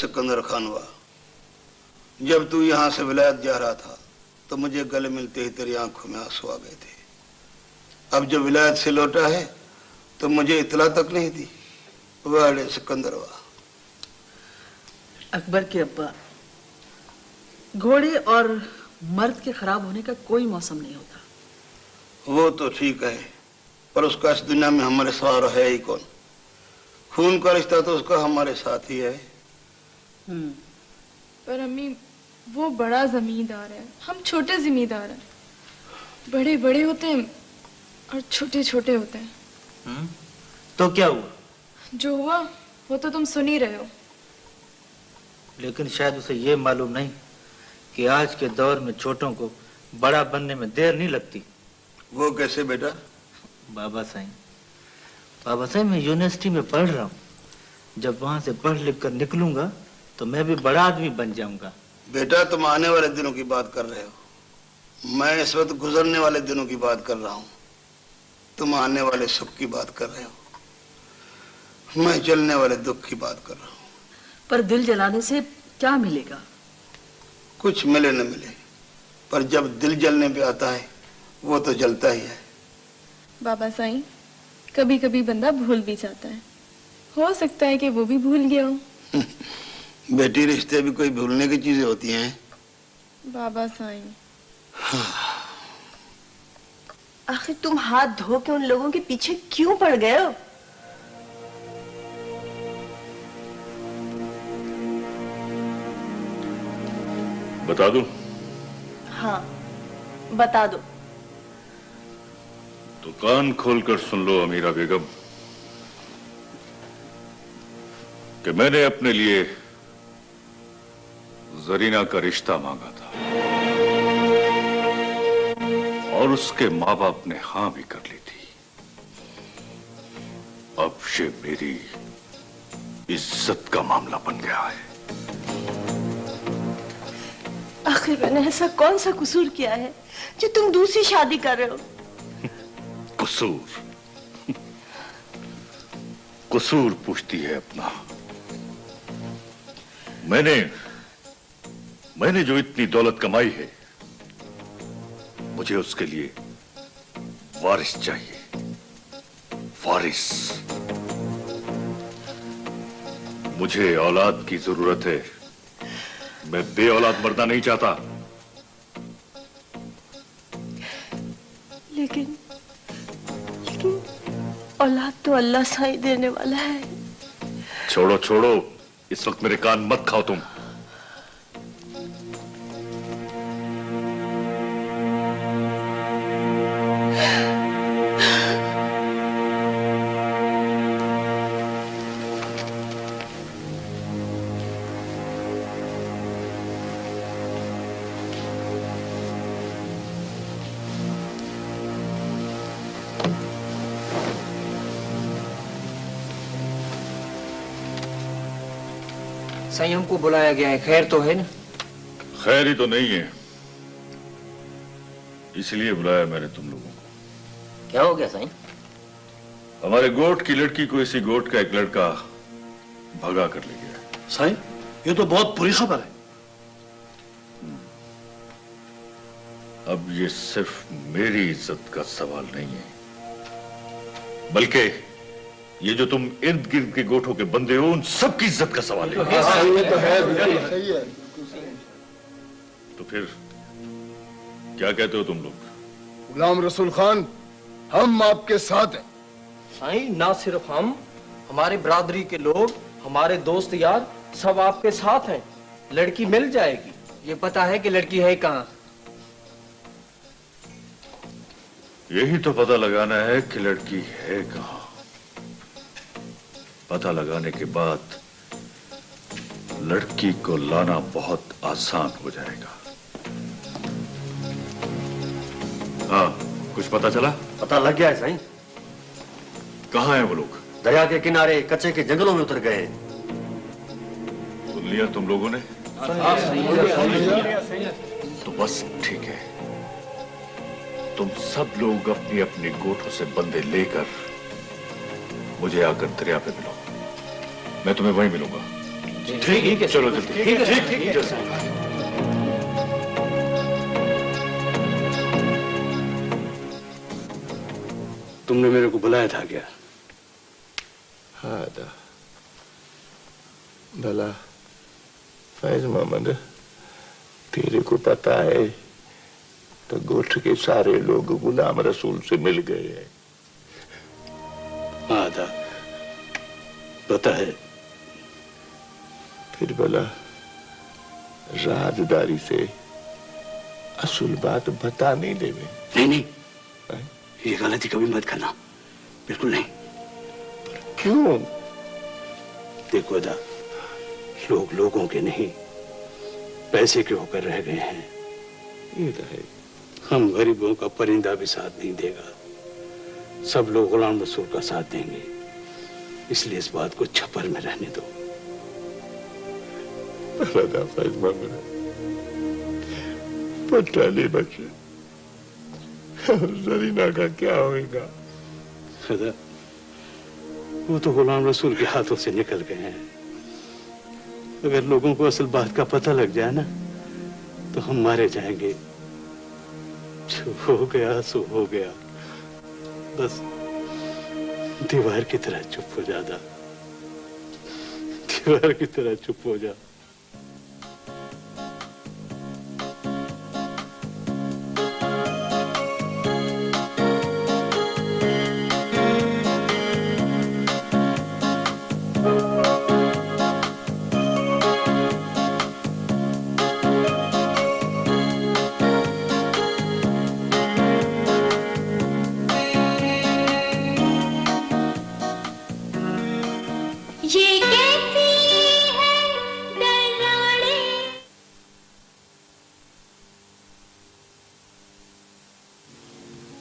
सिकंदर खानवा, जब तू यहाँ से विलायत जा रहा था तो मुझे गले मिलते ही तेरी आंखों में आंसू आ गए थे। अब जब विलायत से लौटा है तो मुझे इतला तक नहीं दी। वाह सिकंदर वाह। अकबर के अब्बा, घोड़े और मर्द के खराब होने का कोई मौसम नहीं होता। वो तो ठीक है, पर उसका इस दुनिया में हमारे सहारा है ही कौन? खून का रिश्ता तो उसका हमारे साथ ही है। पर अम्मी, वो बड़ा जमींदार है, हम छोटे जिम्मेदार हैं। बड़े बड़े होते हैं और छोटे छोटे होते हैं। तो क्या हुआ? जो हुआ वो तो तुम सुन ही रहे हो। लेकिन शायद उसे ये मालूम नहीं कि आज के दौर में छोटों को बड़ा बनने में देर नहीं लगती। वो कैसे बेटा? बाबा साईं, मैं यूनिवर्सिटी में पढ़ रहा हूँ। जब वहां से पढ़ लिख कर निकलूंगा तो मैं भी बड़ा आदमी बन जाऊंगा। बेटा तुम आने वाले दिनों की बात कर रहे हो, मैं इस वक्त गुजरने वाले दिनों की बात कर रहा हूँ। तुम आने वाले सुख की बात कर रहे हो, मैं चलने वाले दुख की बात कर रहा हूँ। पर दिल जलाने से क्या मिलेगा? कुछ मिले न मिले, पर जब दिल जलने पे आता है वो तो जलता ही है। बाबा साईं, कभी कभी बंदा भूल भी जाता है। हो सकता है कि वो भी भूल गया हो। बेटी, रिश्ते भी कोई भूलने की चीजें होती हैं? बाबा साईं, आखिर तुम हाथ धो के उन लोगों के पीछे क्यों पड़ गए हो? बता दूं? हाँ, बता दो। तो कान खोलकर सुन लो अमीरा बेगम कि मैंने अपने लिए जरीना का रिश्ता मांगा था और उसके माँ बाप ने हां भी कर ली थी। अब ये मेरी इज्जत का मामला बन गया है। आखिर मैंने ऐसा कौन सा कसूर किया है जो तुम दूसरी शादी कर रहे हो? कसूर पूछती है अपना। मैंने जो इतनी दौलत कमाई है, मुझे उसके लिए वारिस चाहिए। वारिस। मुझे औलाद की जरूरत है। मैं बे औलाद मरना नहीं चाहता। लेकिन औलाद तो अल्लाह साई देने वाला है। छोड़ो, इस वक्त मेरे कान मत खाओ तुम। साईं, हमको बुलाया गया है, खैर तो है ना? खैर ही तो नहीं है, इसलिए बुलाया मैंने तुम लोगों को। क्या हो गया साईं? हमारे गोट की लड़की को इसी गोट का एक लड़का भगा कर ले गया। साईं, ये तो बहुत बुरी खबर है। अब ये सिर्फ मेरी इज्जत का सवाल नहीं है, बल्कि ये जो तुम इर्द गिर्द के गोठों के बंदे हो, उन सबकी इज्जत का सवाल है। तो है, बिल्कुल सही है। तो फिर क्या कहते हो तुम लोग? गुलाम रसूल खान, हम आपके साथ हैं। साईं, ना सिर्फ हम, हमारे बरादरी के लोग, हमारे दोस्त यार सब आपके साथ हैं। लड़की मिल जाएगी। ये पता है कि लड़की है कहाँ? यही तो पता लगाना है कि लड़की है कहाँ। पता लगाने के बाद लड़की को लाना बहुत आसान हो जाएगा। हाँ, कुछ पता चला? पता लग गया है साईं। कहाँ हैं वो लोग? दरिया के किनारे कच्चे के जंगलों में उतर गए। सुन लिया तुम लोगों ने? तो बस ठीक है, तुम सब लोग अपनी अपनी गोठों से बंदे लेकर मुझे आकर दरिया पे मिलो। मैं तुम्हें वहीं मिलूंगा। ठीक है, चलो जल्दी। ठीक है साईं। तुमने मेरे को बुलाया था क्या? हाँ दा भला फैज मोहम्मद, तेरे को पता है तो गोठ के सारे लोग गुलाम रसूल से मिल गए हैं। हाँ दा पता है। फिर भला राजदारी से असल बात बता नहीं देवे। नहीं नहीं, ये गलती कभी मत करना, बिल्कुल नहीं। क्यों? देखो दा, लोग लोगों के नहीं पैसे के होकर रह गए हैं। ये तो है। हम गरीबों का परिंदा भी साथ नहीं देगा, सब लोग गुलाम रसूल का साथ देंगे। इसलिए इस बात को छपर में रहने दो। पटाले बच्चे, जरीना का क्या होगा? खुदा, वो तो गुलाम रसूल के हाथों से निकल गए हैं। अगर लोगों को असल बात का पता लग जाए ना, तो हम मारे जाएंगे। जो हो गया सो हो गया। बस दीवार की तरह चुप हो जा, दीवार की तरह चुप हो जा।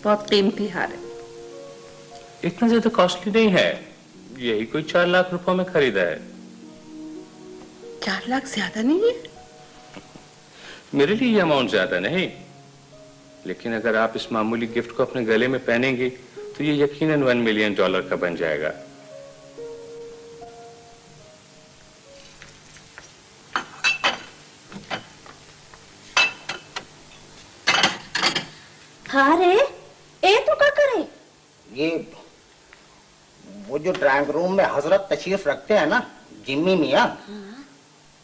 बहुत कीमती हार है। इतना ज्यादा कॉस्टली नहीं है, यही कोई 4 लाख रुपए में खरीदा है। 4 लाख ज्यादा नहीं है? मेरे लिए ये अमाउंट ज्यादा नहीं, लेकिन अगर आप इस मामूली गिफ्ट को अपने गले में पहनेंगे तो ये यकीनन $1 मिलियन का बन जाएगा। हाँ रे, ए तो क्या करे? ये वो जो ड्राइंग रूम में हजरत तशरीफ रखते हैं ना, जिम्मी मियाँ,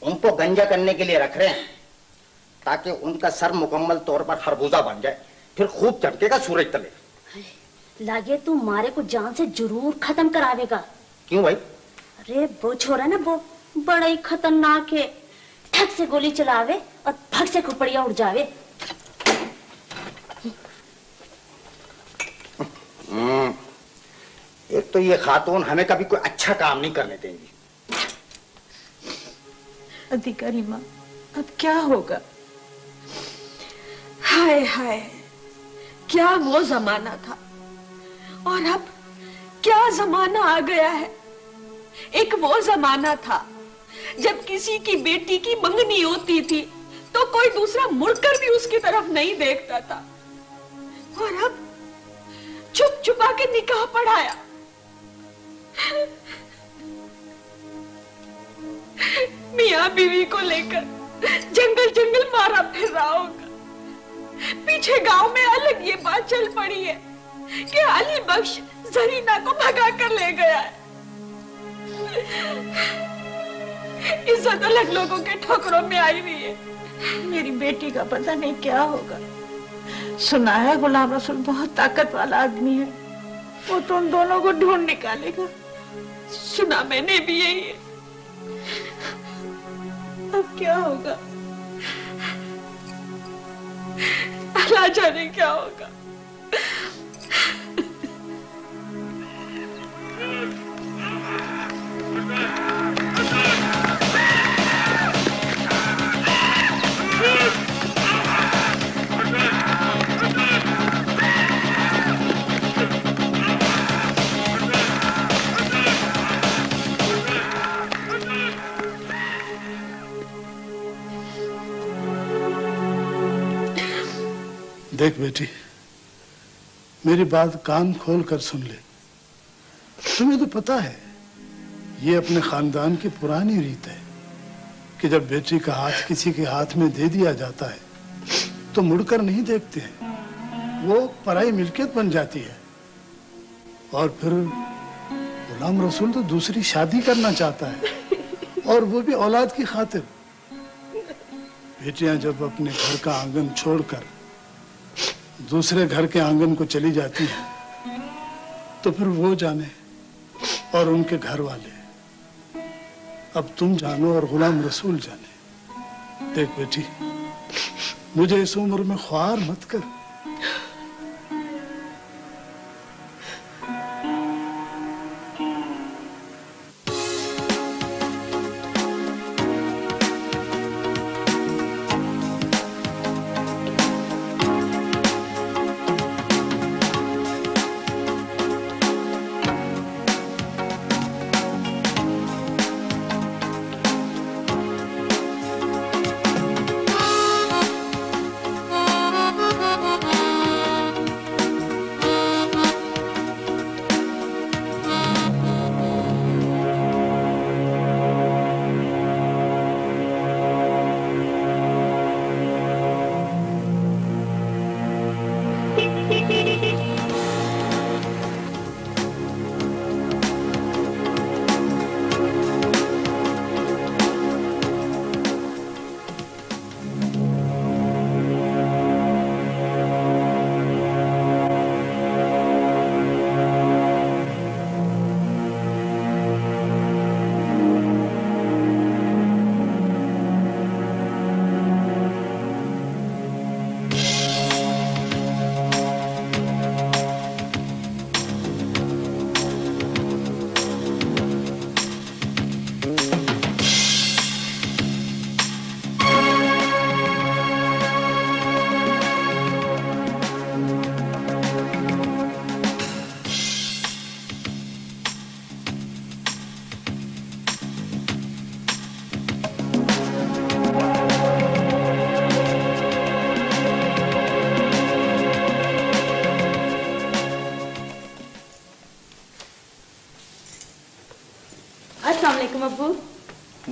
उनको गंजा करने के लिए रख रहे हैं, ताकि उनका सर मुकम्मल तौर पर खरबूजा बन जाए, फिर खूब चमकेगा सूरज तले। लागे तू मारे को जान से जरूर खत्म करावेगा। क्यों भाई? अरे वो छोरा ना, वो बड़ा ही खतरनाक है। ठक से गोली चलावे और फट से खुपड़िया उड़ जावे। एक तो ये खातून हमें कभी कोई अच्छा काम नहीं करने देंगी। अधिकारी माँ, अब क्या होगा? हाय हाय, क्या वो जमाना था और अब क्या जमाना आ गया है। एक वो जमाना था जब किसी की बेटी की मंगनी होती थी तो कोई दूसरा मुड़कर भी उसकी तरफ नहीं देखता था, और अब चुप चुपा के निकाह पढ़ाया। मियाँ बीवी को लेकर जंगल जंगल मारा फिर रहा होगा। पीछे गांव में अलग ये बात चल पड़ी है कि अली बख्श जरीना को भगा कर ले गया है। इज्जत अलग लोगों के ठोकरों में आई हुई है। मेरी बेटी का पता नहीं क्या होगा। सुना है गुलाम रसूल बहुत ताकत वाला आदमी है, वो तो उन दोनों को ढूंढ निकालेगा। सुना मैंने भी यही है। अब क्या होगा? अल्लाह जाने क्या होगा। देख बेटी, मेरी बात कान खोल कर सुन ले। तुम्हें तो पता है ये अपने खानदान की पुरानी रीत है। कि जब बेटी का हाथ किसी के हाथ में दे दिया जाता है तो मुड़कर नहीं देखते हैं, वो पराई मिल्कियत बन जाती है। और फिर गुलाम रसूल तो दूसरी शादी करना चाहता है, और वो भी औलाद की खातिर। बेटियां जब अपने घर का आंगन छोड़कर दूसरे घर के आंगन को चली जाती हैं तो फिर वो जाने और उनके घर वाले। अब तुम जानो और गुलाम रसूल जाने। देख बेटी, मुझे इस उम्र में ख्वार मत कर।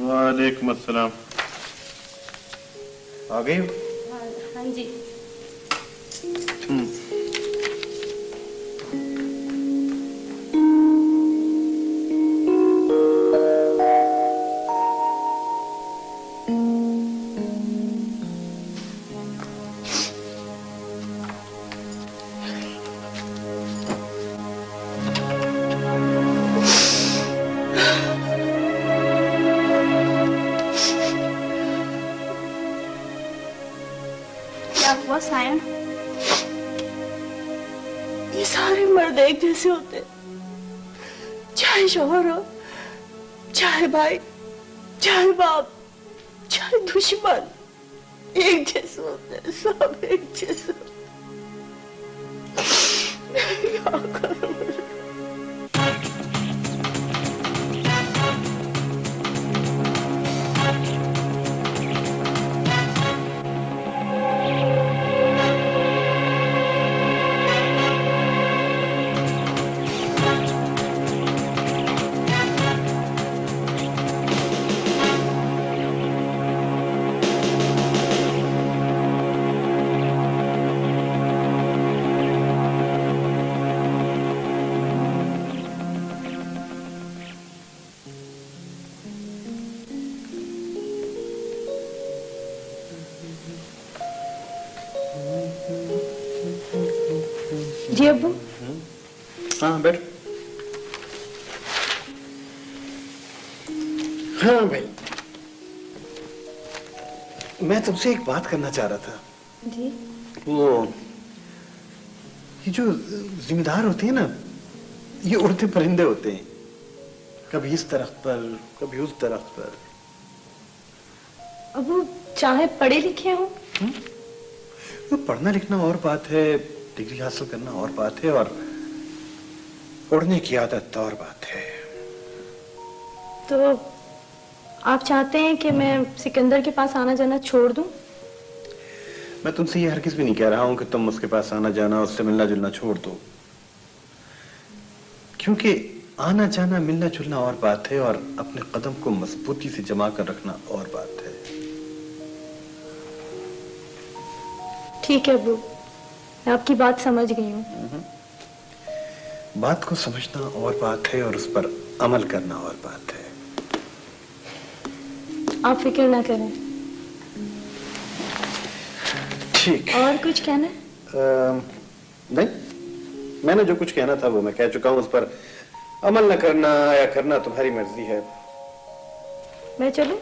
वालेकुम अस्सलाम। आ गई? हाँ जी। ये सारे मर्द एक जैसे होते, चाहे शौहर हो, चाहे भाई, चाहे बाप, चाहे दुश्मन, एक जैसे होते, सब एक जैसे होते। क्या करूं? जी अब्बू। हाँ बैठ। हाँ भाई, मैं तुमसे एक बात करना चाह रहा था। जी। वो ये जो जिम्मेदार होते हैं ना, ये उड़ते परिंदे होते हैं, कभी इस दरख्त पर कभी उस दरख्त पर। अब्बू चाहे पढ़े लिखे हो, वो पढ़ना लिखना और बात है, डिग्री हासिल करना और बात है, और उड़ने की आदत और बात है। तो आप चाहते हैं कि मैं सिकंदर के पास आना जाना छोड़ दूं? मैं तुमसे ये हरगिज़ भी नहीं कह रहा हूं कि तुम उसके पास आना जाना, उससे मिलना जुलना छोड़ दो, क्योंकि आना जाना मिलना जुलना और बात है, और अपने कदम को मजबूती से जमा कर रखना और बात है। ठीक है अब्बू, मैं आपकी बात समझ गई हूँ। बात को समझना और बात है, और उस पर अमल करना और बात है। आप फिक्र ना करें। ठीक। और कुछ कहना है? नहीं, मैंने जो कुछ कहना था वो मैं कह चुका हूँ। उस पर अमल न करना या करना तुम्हारी मर्जी है। मैं चलूं?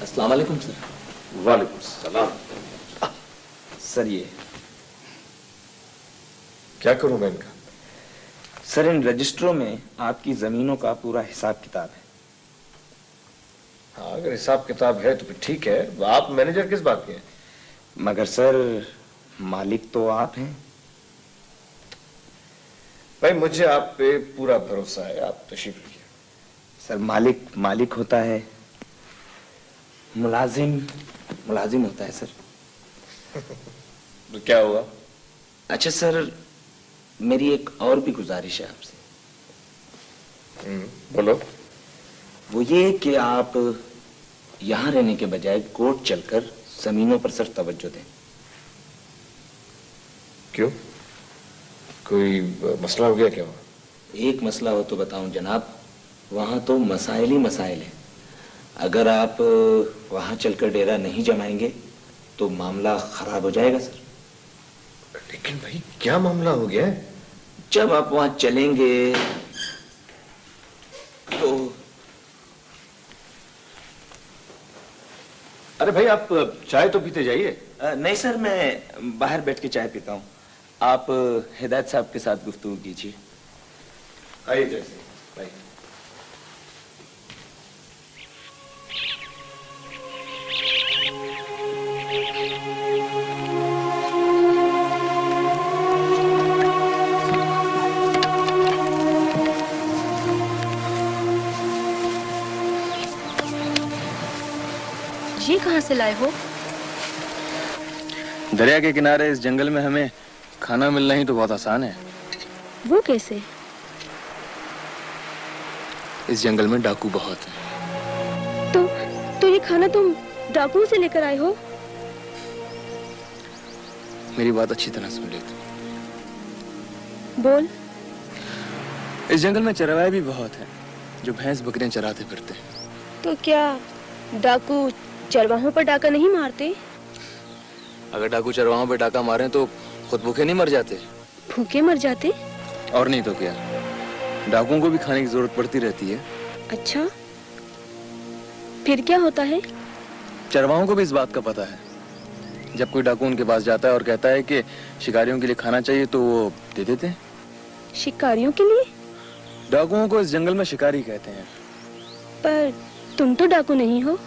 अस्सलाम वालेकुम सर। वालेकुम सलाम। सर ये क्या करूं मैं इनका? सर इन रजिस्टरों में आपकी जमीनों का पूरा हिसाब किताब है। हाँ, अगर हिसाब किताब है तो फिर ठीक है। आप मैनेजर किस बात के हैं? मगर सर मालिक तो आप हैं। भाई मुझे आप पे पूरा भरोसा है, आप तशरीफ रखिए। सर मालिक मालिक होता है, मुलाजिम मुलाजिम होता है सर। तो क्या हुआ? अच्छा सर, मेरी एक और भी गुजारिश है आपसे। बोलो। वो ये कि आप यहां रहने के बजाय कोर्ट चलकर जमीनों पर सर तवज्जो दें। क्यों? कोई मसला हो गया क्या? एक मसला हो तो बताऊं जनाब, वहां तो मसाइल ही मसाइल है। अगर आप वहां चलकर डेरा नहीं जमाएंगे तो मामला खराब हो जाएगा सर। लेकिन भाई क्या मामला हो गया है? जब आप वहां चलेंगे तो अरे भाई आप चाय तो पीते जाइए। नहीं सर, मैं बाहर बैठ के चाय पीता हूँ। आप हिदायत साहब के साथ गुफ्तगू कीजिए। आइए जैसे भाई। ये कहाँ से लाए हो? दरिया के किनारे इस जंगल में हमें खाना मिलना ही तो बहुत आसान है। वो कैसे? इस जंगल में डाकू बहुत हैं। तो ये खाना तुम डाकुओं से लेकर आए हो? मेरी बात अच्छी तरह सुन ले तू। बोल। इस जंगल में चरवाहे भी बहुत हैं जो भैंस बकरियां चराते फिरते हैं। तो क्या डाकू चरवाहों पर डाका नहीं मारते? अगर डाकू चरवाहों पे डाका मारे तो खुद भूखे नहीं मर जाते? भूखे मर जाते? और नहीं तो क्या, डाकुओं को भी खाने की जरूरत पड़ती रहती है। अच्छा, फिर क्या होता है? चरवाहों को भी इस बात का पता है। जब कोई डाकू उनके पास जाता है और कहता है कि शिकारियों के लिए खाना चाहिए तो वो दे देते हैं। शिकारियों के लिए? डाकुओं को इस जंगल में शिकारी कहते हैं। पर तुम तो डाकू नहीं हो।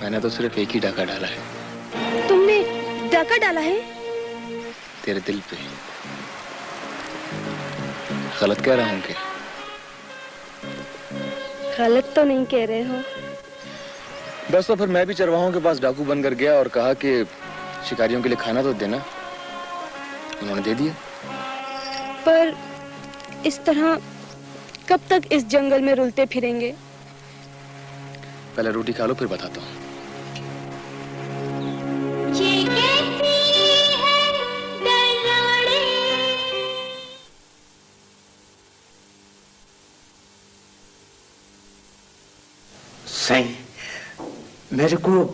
मैंने तो सिर्फ एक ही डाका डाला है। तुमने डाका डाला है? तेरे दिल पे। गलत कह रहा हूं क्या? गलत तो नहीं कह रहे हो। बस तो फिर मैं भी चरवाहों के पास डाकू बनकर गया और कहा कि शिकारियों के लिए खाना तो देना। उन्होंने दे दिया। पर इस तरह कब तक इस जंगल में रुलते फिरेंगे? पहले रोटी खा लो फिर बताता हूँ। सही, मेरे को